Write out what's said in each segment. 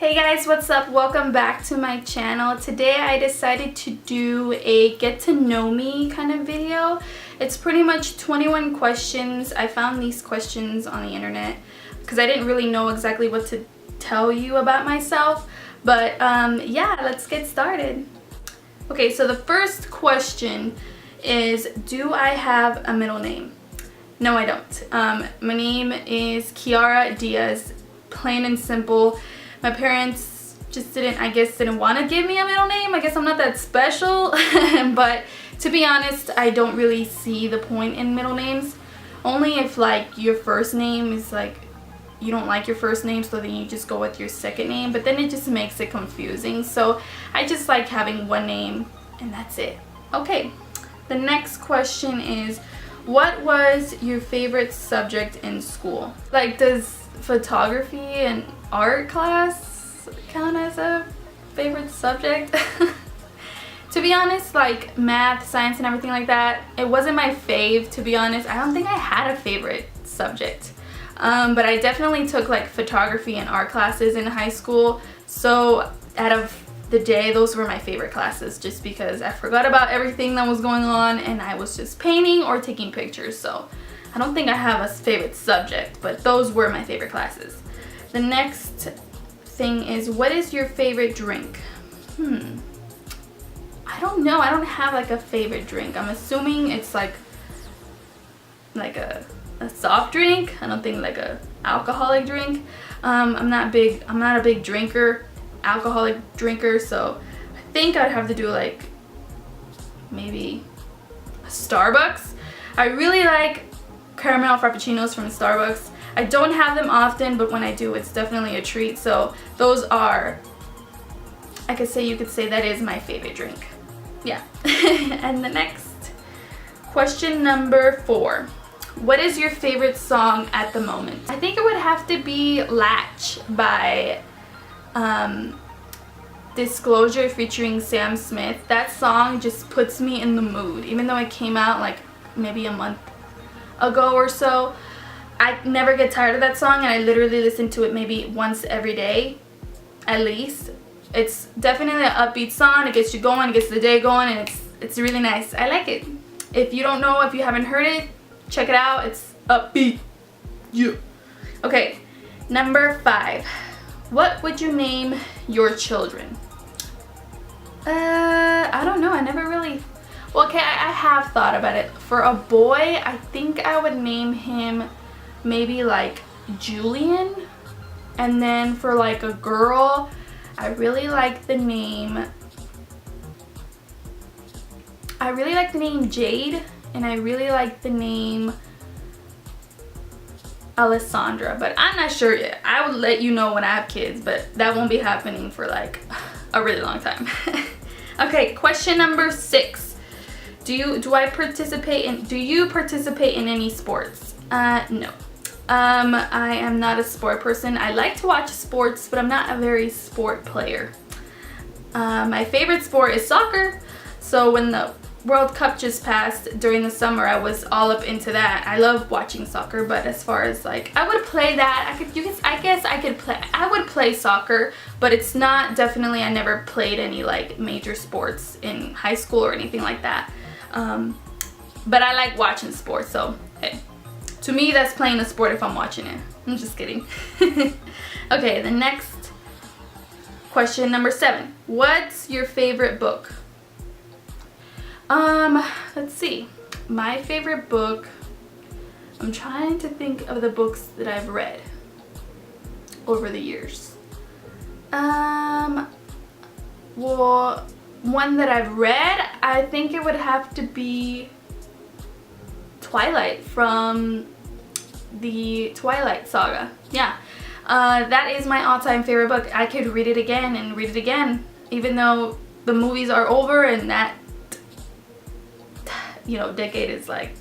Hey guys, what's up? Welcome back to my channel. Today I decided to do a get to know me kind of video. It's pretty much 21 questions. I found these questions on the internet because I didn't really know exactly what to tell you about myself. But yeah, let's get started. Okay, so the first question is, do I have a middle name? No, I don't. My name is Kiara Diaz, plain and simple. My parents just didn't want to give me a middle name. I guess I'm not that special. But to be honest, I don't really see the point in middle names. Only if like your first name is like, you don't like your first name, so then you just go with your second name. But then it just makes it confusing. So I just like having one name and that's it. Okay, the next question is, what was your favorite subject in school? Like, does photography and art class count as a favorite subject? To be honest, like math, science, and everything like that, it wasn't my fave, to be honest. I don't think I had a favorite subject. But I definitely took like photography and art classes in high school. So out of the day, those were my favorite classes just because I forgot about everything that was going on and I was just painting or taking pictures. So I don't think I have a favorite subject, but those were my favorite classes. The next thing is, what is your favorite drink? I don't know. I don't have like a favorite drink. I'm assuming it's like a soft drink. I don't think like a alcoholic drink. I'm not a big drinker, alcoholic drinker, so I think I'd have to do like maybe a Starbucks. I really like caramel frappuccinos from Starbucks. I don't have them often, but when I do, it's definitely a treat. So those are, you could say that is my favorite drink. Yeah. And the next question, number 4. What is your favorite song at the moment? I think it would have to be Latch by Disclosure featuring Sam Smith. That song just puts me in the mood. Even though it came out like maybe a month ago or so, I never get tired of that song, and I literally listen to it maybe once every day at least. It's definitely an upbeat song. It gets you going, it gets the day going, and it's really nice. I like it. If you don't know, if you haven't heard it, check it out. It's upbeat. Yeah. Okay, number 5. What would you name your children? I don't know. I never really... Well, okay, I have thought about it. For a boy, I think I would name him maybe like Julian. And then for like a girl, I really like the name Jade, and I really like the name Alessandra, but I'm not sure yet. I would let you know when I have kids, but that won't be happening for like a really long time. Okay, question number 6. Do you participate in any sports? No. I am not a sport person. I like to watch sports, but I'm not a very sport player. My favorite sport is soccer. So when the World Cup just passed during the summer, I was all up into that. I love watching soccer, but as far as like, I would play that. I would play soccer, but it's not definitely, I never played any like major sports in high school or anything like that. But I like watching sports, so hey. To me, that's playing a sport if I'm watching it. I'm just kidding. Okay, the next question, number 7. What's your favorite book? Let's see. My favorite book, I'm trying to think of the books that I've read over the years. Well, one that I've read, I think it would have to be Twilight, from the Twilight saga. Yeah, that is my all-time favorite book. I could read it again and read it again, even though the movies are over and that, you know, decade is like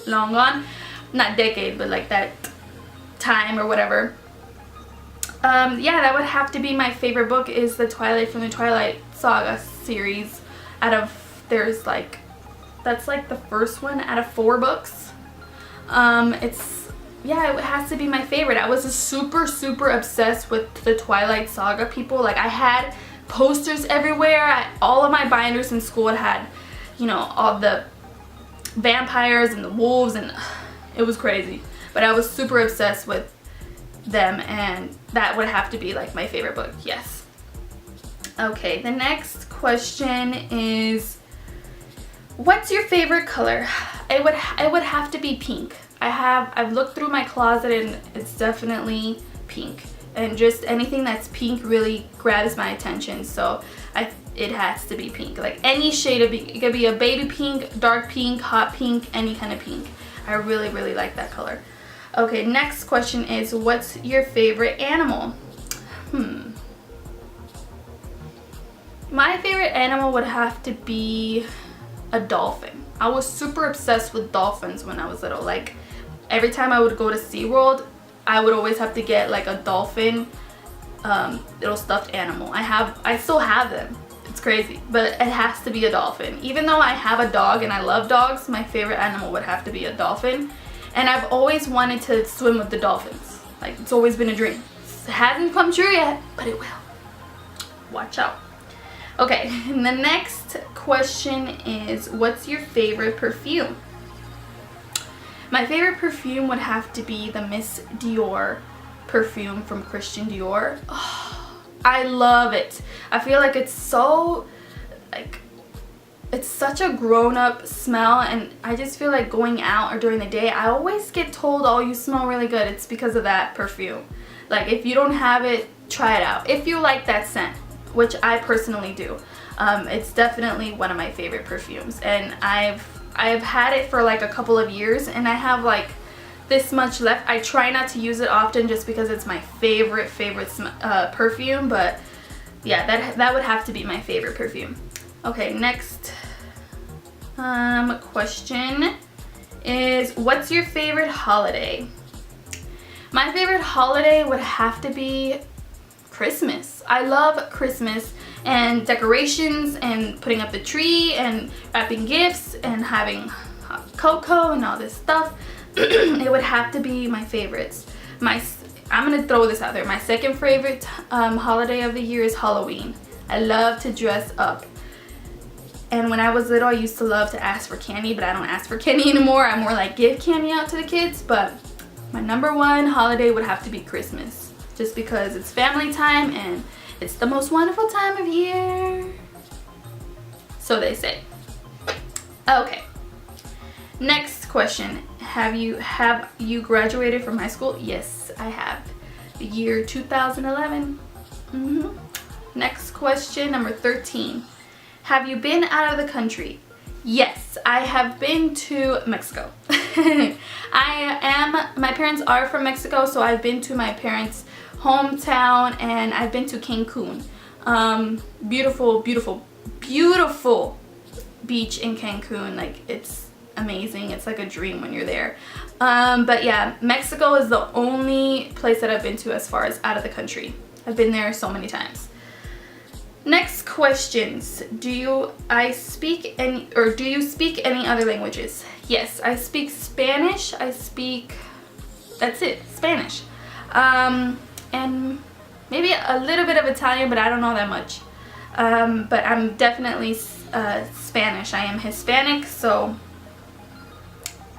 long gone. Not decade, but like that time or whatever. Yeah, that would have to be my favorite book, is the Twilight, from the Twilight saga series. That's like the first one out of 4 books. It's yeah, it has to be my favorite. I was super obsessed with the Twilight Saga people. Like, I had posters everywhere. All of my binders in school had, you know, all the vampires and the wolves, and it was crazy. But I was super obsessed with them, and that would have to be like my favorite book. Yes. Okay, the next question is, what's your favorite color? It would have to be pink. I've looked through my closet and it's definitely pink, and just anything that's pink really grabs my attention, so it has to be pink. Like any shade of pink. It could be a baby pink, dark pink, hot pink, any kind of pink. I really like that color. Okay, next question is, what's your favorite animal? My favorite animal would have to be a dolphin. I was super obsessed with dolphins when I was little. Like, every time I would go to SeaWorld, I would always have to get like a dolphin little stuffed animal. I still have them. It's crazy, but it has to be a dolphin. Even though I have a dog and I love dogs, my favorite animal would have to be a dolphin. And I've always wanted to swim with the dolphins. Like, it's always been a dream. It hasn't come true yet, but it will. Watch out. Okay, and the next question is, what's your favorite perfume? My favorite perfume would have to be the Miss Dior perfume from Christian Dior. Oh, I love it. I feel like it's so, like, it's such a grown-up smell, and I just feel like going out or during the day, I always get told, oh, you smell really good. It's because of that perfume. Like, if you don't have it, try it out. If you like that scent, which I personally do. It's definitely one of my favorite perfumes, and I've had it for like a couple of years, and I have like this much left. I try not to use it often just because it's my favorite perfume, but yeah, that would have to be my favorite perfume. Okay, next question is, what's your favorite holiday? My favorite holiday would have to be Christmas. I love Christmas and decorations and putting up the tree and wrapping gifts and having hot cocoa and all this stuff. It would have to be my favorites. I'm gonna throw this out there. My second favorite holiday of the year is Halloween. I love to dress up. And when I was little, I used to love to ask for candy, but I don't ask for candy anymore. I more like give candy out to the kids. But my number one holiday would have to be Christmas, just because it's family time and it's the most wonderful time of year. So they say. Okay. Next question. Have you graduated from high school? Yes, I have. The year 2011. Next question, number 13. Have you been out of the country? Yes, I have been to Mexico. My parents are from Mexico, so I've been to my parents' hometown, and I've been to Cancun. Beautiful beach in Cancun. Like, it's amazing. It's like a dream when you're there. But yeah, Mexico is the only place that I've been to as far as out of the country. I've been there so many times. Next questions. Do you speak any other languages? Yes, I speak Spanish. That's it, Spanish. And maybe a little bit of Italian, but I don't know that much. But I'm definitely Spanish. I am Hispanic, so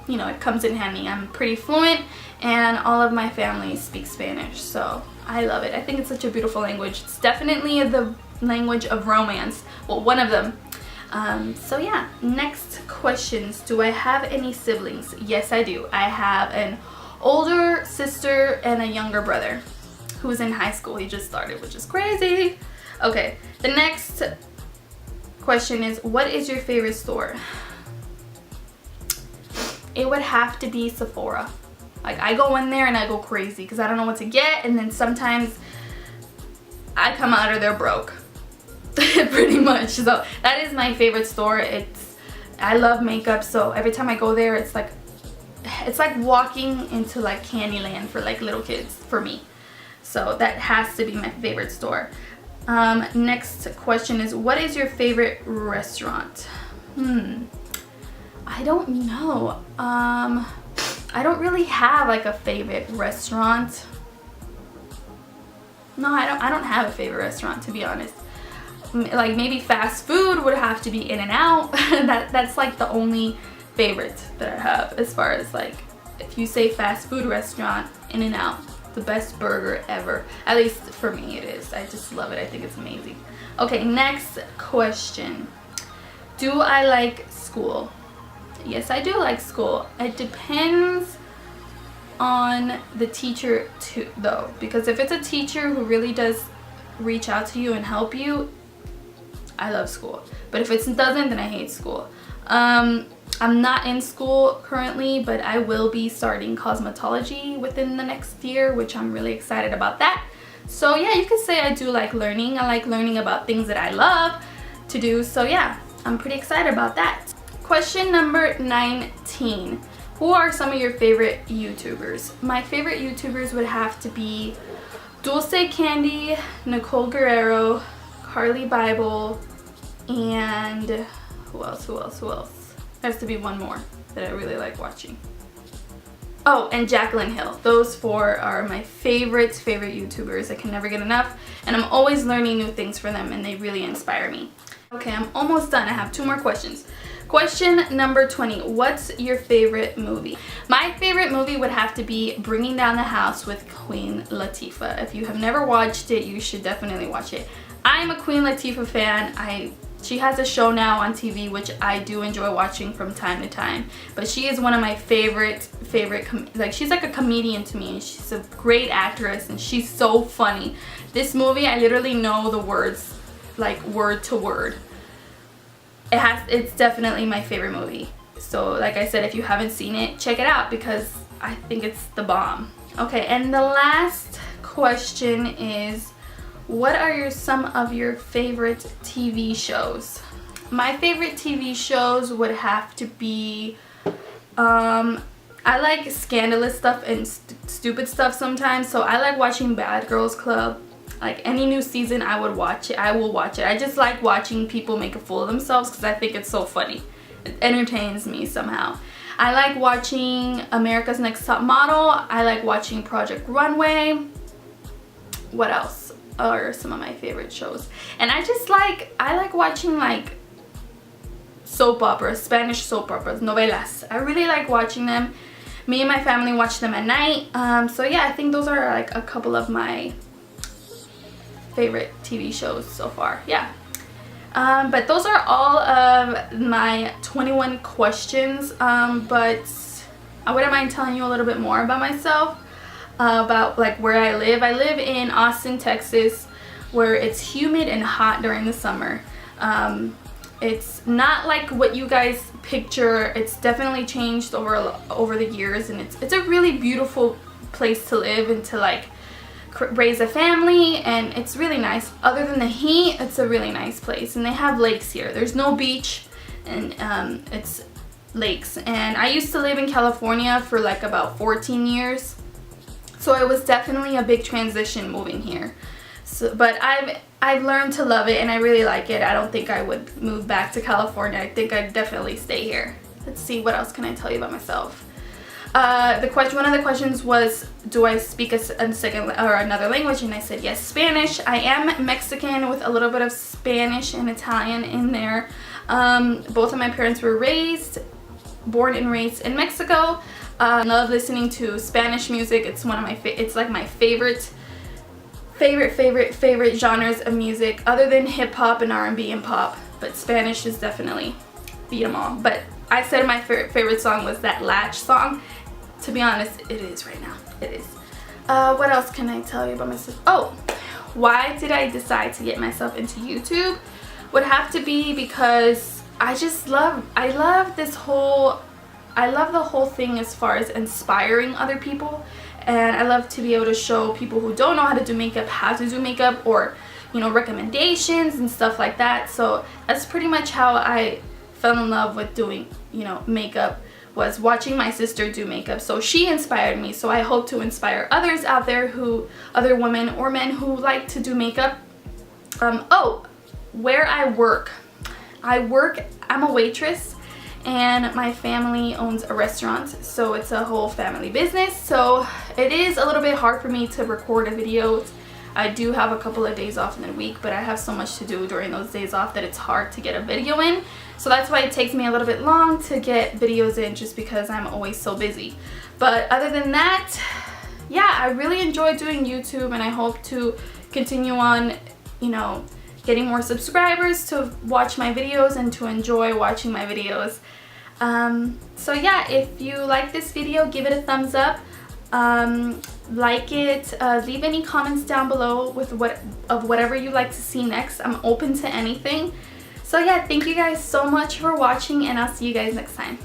you know, it comes in handy. I'm pretty fluent, and all of my family speaks Spanish, so I love it. I think it's such a beautiful language. It's definitely the language of romance. Well, one of them. So yeah, next questions. Do I have any siblings? Yes, I do. I have an older sister and a younger brother who's in high school. He just started, which is crazy. Okay, the next question is, what is your favorite store? It would have to be Sephora. Like, I go in there and I go crazy because I don't know what to get, and then sometimes I come out of there broke. Pretty much. So that is my favorite store. I love makeup, so every time I go there, it's like walking into like Candyland for like little kids for me. So that has to be my favorite store. Next question is, what is your favorite restaurant? I don't know. I don't really have like a favorite restaurant. No, I don't have a favorite restaurant, to be honest. Like maybe fast food would have to be In-N-Out. That's like the only favorite that I have, as far as like, if you say fast food restaurant, In-N-Out, the best burger ever. At least for me it is. I just love it. I think it's amazing. Okay, next question. Do I like school? Yes, I do like school. It depends on the teacher too, though, because if it's a teacher who really does reach out to you and help you, I love school. But if it doesn't, then I hate school. I'm not in school currently, but I will be starting cosmetology within the next year, which I'm really excited about that. So yeah, you could say I do like learning. I like learning about things that I love to do. So yeah, I'm pretty excited about that. Question number 19. Who are some of your favorite YouTubers? My favorite YouTubers would have to be Dulce Candy, Nicole Guerrero, Carly Bible, and who else? There has to be one more that I really like watching. Oh, and Jacqueline Hill. Those four are my favorite YouTubers. I can never get enough, and I'm always learning new things from them, and they really inspire me. Okay, I'm almost done. I have 2 more questions. Question number 20. What's your favorite movie? My favorite movie would have to be Bringing Down the House with Queen Latifah. If you have never watched it, you should definitely watch it. I'm a Queen Latifah fan. She has a show now on TV, which I do enjoy watching from time to time. But she is one of my favorite, like, she's like a comedian to me. She's a great actress, and she's so funny. This movie, I literally know the words, like word to word. It's definitely my favorite movie. So like I said, if you haven't seen it, check it out, because I think it's the bomb. Okay, and the last question is, what are some of your favorite TV shows? My favorite TV shows would have to be, I like scandalous stuff and stupid stuff sometimes. So I like watching Bad Girls Club. Like any new season, I would watch it. I will watch it. I just like watching people make a fool of themselves because I think it's so funny. It entertains me somehow. I like watching America's Next Top Model. I like watching Project Runway. What else are some of my favorite shows? And I like watching like soap operas, Spanish soap operas, novelas. I really like watching them. Me and my family watch them at night. So yeah, I think those are like a couple of my favorite TV shows so far. Yeah. But those are all of my 21 questions. But I wouldn't mind telling you a little bit more about myself, about like where I live. I live in Austin, Texas, where it's humid and hot during the summer. It's not like what you guys picture. It's definitely changed over the years, and it's a really beautiful place to live and to like raise a family, and it's really nice. Other than the heat, it's a really nice place, and they have lakes here. There's no beach, and it's lakes. And I used to live in California for like about 14 years, so it was definitely a big transition moving here. So, but I've learned to love it, and I really like it. I don't think I would move back to California. I think I'd definitely stay here. Let's see, what else can I tell you about myself? One of the questions was, do I speak a second or another language? And I said yes, Spanish. I am Mexican with a little bit of Spanish and Italian in there. Both of my parents were born and raised in Mexico. I love listening to Spanish music. It's one of my it's like my favorite genres of music, other than hip hop and R&B and pop. But Spanish is definitely beat them all. But I said my favorite song was that Latch song. To be honest, it is right now. It is. What else can I tell you about myself? Oh, why did I decide to get myself into YouTube? Would have to be because I love the whole thing as far as inspiring other people. And I love to be able to show people who don't know how to do makeup how to do makeup, or recommendations and stuff like that. So that's pretty much how I fell in love with doing makeup, was watching my sister do makeup. So she inspired me, so I hope to inspire others out there, other women or men who like to do makeup. Oh, where I work, I'm a waitress, and my family owns a restaurant, so it's a whole family business. So it is a little bit hard for me to record a video. I do have a couple of days off in the week, but I have so much to do during those days off that it's hard to get a video in. So that's why it takes me a little bit long to get videos in, just because I'm always so busy. But other than that, yeah, I really enjoy doing YouTube, and I hope to continue on, you know, getting more subscribers to watch my videos and to enjoy watching my videos. So yeah, if you like this video, give it a thumbs up. Like it, leave any comments down below with whatever you'd like to see next. I'm open to anything. So yeah, thank you guys so much for watching, and I'll see you guys next time.